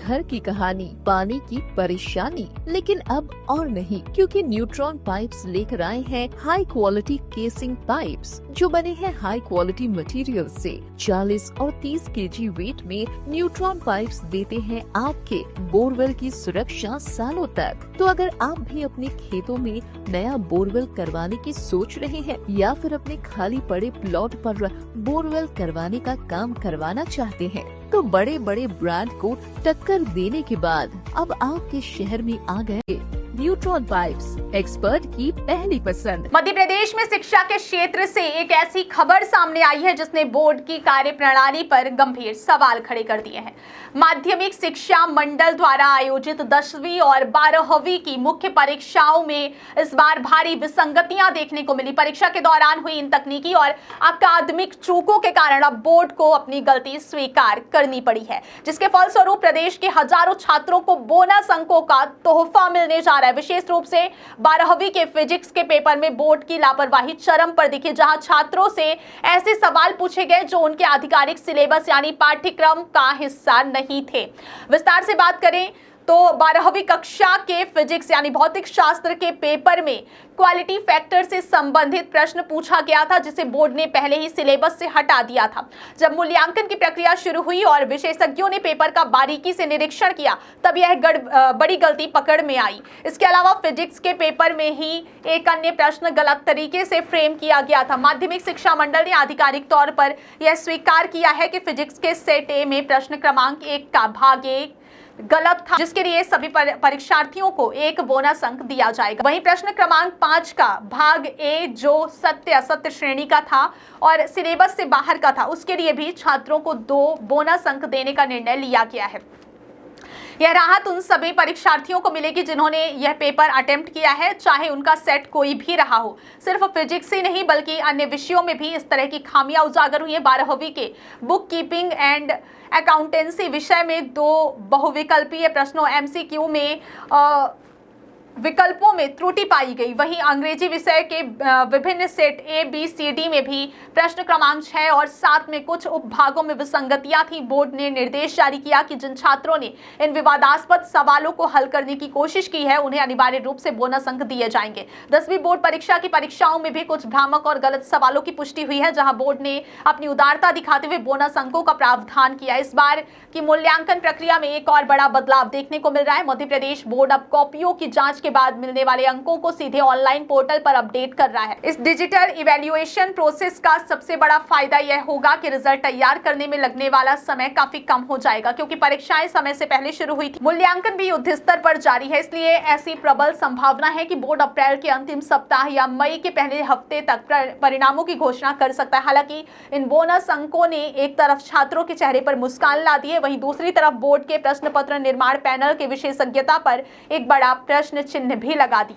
घर की कहानी, पानी की परेशानी। लेकिन अब और नहीं, क्योंकि न्यूट्रॉन पाइप्स लेकर आए हैं हाई क्वालिटी केसिंग पाइप्स, जो बने हैं हाई क्वालिटी मटेरियल से। 40 और 30 केजी वेट में न्यूट्रॉन पाइप्स देते हैं आपके बोरवेल की सुरक्षा सालों तक। तो अगर आप भी अपने खेतों में नया बोरवेल करवाने की सोच रहे हैं या फिर अपने खाली पड़े प्लॉट पर बोरवेल करवाने का काम करवाना चाहते हैं, तो बड़े बड़े ब्रांड को टक्कर देने के बाद अब आपके शहर में आ गए न्यूट्रॉन पाइप्स, एक्सपर्ट की पहली पसंद। मध्य प्रदेश में शिक्षा के क्षेत्र से एक ऐसी खबर सामने आई है जिसने बोर्ड की कार्यप्रणाली पर गंभीर सवाल खड़े कर दिए हैं। माध्यमिक शिक्षा मंडल द्वारा आयोजित 10वीं और 12वीं की मुख्य परीक्षाओं में इस बार भारी विसंगतियां देखने को मिली। परीक्षा के दौरान हुई इन तकनीकी और अकादमिक चूकों के कारण अब बोर्ड को अपनी गलती स्वीकार करनी पड़ी है, जिसके फलस्वरूप प्रदेश के हजारों छात्रों को बोनस अंकों का तोहफा मिलने जा रहा है। विशेष रूप से 12वीं के फिजिक्स के पेपर में बोर्ड की लापरवाही चरम पर दिखी, जहां छात्रों से ऐसे सवाल पूछे गए जो उनके आधिकारिक सिलेबस यानी पाठ्यक्रम का हिस्सा नहीं थे। विस्तार से बात करें तो 12वीं कक्षा के फिजिक्स यानी भौतिक शास्त्र के पेपर में क्वालिटी फैक्टर से संबंधित प्रश्न पूछा गया था, जिसे बोर्ड ने पहले ही सिलेबस से हटा दिया था। जब मूल्यांकन की प्रक्रिया शुरू हुई और विशेषज्ञों ने पेपर का बारीकी से निरीक्षण किया, तब यह बड़ी गलती पकड़ में आई। इसके अलावा फिजिक्स के पेपर में ही एक अन्य प्रश्न गलत तरीके से फ्रेम किया गया था। माध्यमिक शिक्षा मंडल ने आधिकारिक तौर पर यह स्वीकार किया है कि फिजिक्स के सेट ए में प्रश्न क्रमांक 1 का भाग ए गलत था, जिसके लिए सभी परीक्षार्थियों को एक बोनस अंक दिया जाएगा। वहीं प्रश्न क्रमांक 5 का भाग ए, जो सत्य असत्य श्रेणी का था और सिलेबस से बाहर का था, उसके लिए भी छात्रों को 2 बोनस अंक देने का निर्णय लिया गया है। यह राहत उन सभी परीक्षार्थियों को मिलेगी जिन्होंने यह पेपर अटेम्प्ट किया है, चाहे उनका सेट कोई भी रहा हो। सिर्फ फिजिक्स ही नहीं बल्कि अन्य विषयों में भी इस तरह की खामियां उजागर हुई हैं। 12वीं के बुक कीपिंग एंड अकाउंटेंसी विषय में 2 बहुविकल्पीय प्रश्नों MCQ में विकल्पों में त्रुटि पाई गई। वहीं अंग्रेजी विषय के विभिन्न set A, B, C, D में भी प्रश्न क्रमांक 6 और 7 में कुछ उपभागों में विसंगतियां थी। बोर्ड ने निर्देश जारी किया कि जिन छात्रों ने इन विवादास्पद सवालों को हल करने की कोशिश की है, उन्हें अनिवार्य रूप से बोनस अंक दिए जाएंगे। 10वीं बोर्ड परीक्षा की परीक्षाओं में भी कुछ भ्रामक और गलत सवालों की पुष्टि हुई है, जहां बोर्ड ने अपनी उदारता दिखाते हुए बोनस अंकों का प्रावधान किया। इस बार की मूल्यांकन प्रक्रिया में एक और बड़ा बदलाव देखने को मिल रहा है। मध्य प्रदेश बोर्ड अब कॉपियों की जांच के बाद मिलने वाले अंकों को सीधे ऑनलाइन पोर्टल पर अपडेट कर रहा है। इस डिजिटल इवैल्यूएशन प्रोसेस का सबसे बड़ा फायदा यह होगा कि रिजल्ट तैयार करने में लगने वाला समय काफी कम हो जाएगा, क्योंकि परीक्षाएं समय से पहले शुरू हुई थी। मूल्यांकन भी युद्ध स्तर पर जारी है, इसलिए ऐसी प्रबल संभावना है कि बोर्ड अप्रैल के अंतिम सप्ताह या मई के पहले हफ्ते तक परिणामों की घोषणा कर सकता है। हालांकि इन बोनस अंकों ने एक तरफ छात्रों के चेहरे पर मुस्कान ला दी है, वहीं दूसरी तरफ बोर्ड के प्रश्न पत्र निर्माण पैनल की विशेषज्ञता पर एक बड़ा प्रश्न चिन्ह भी लगा दिया।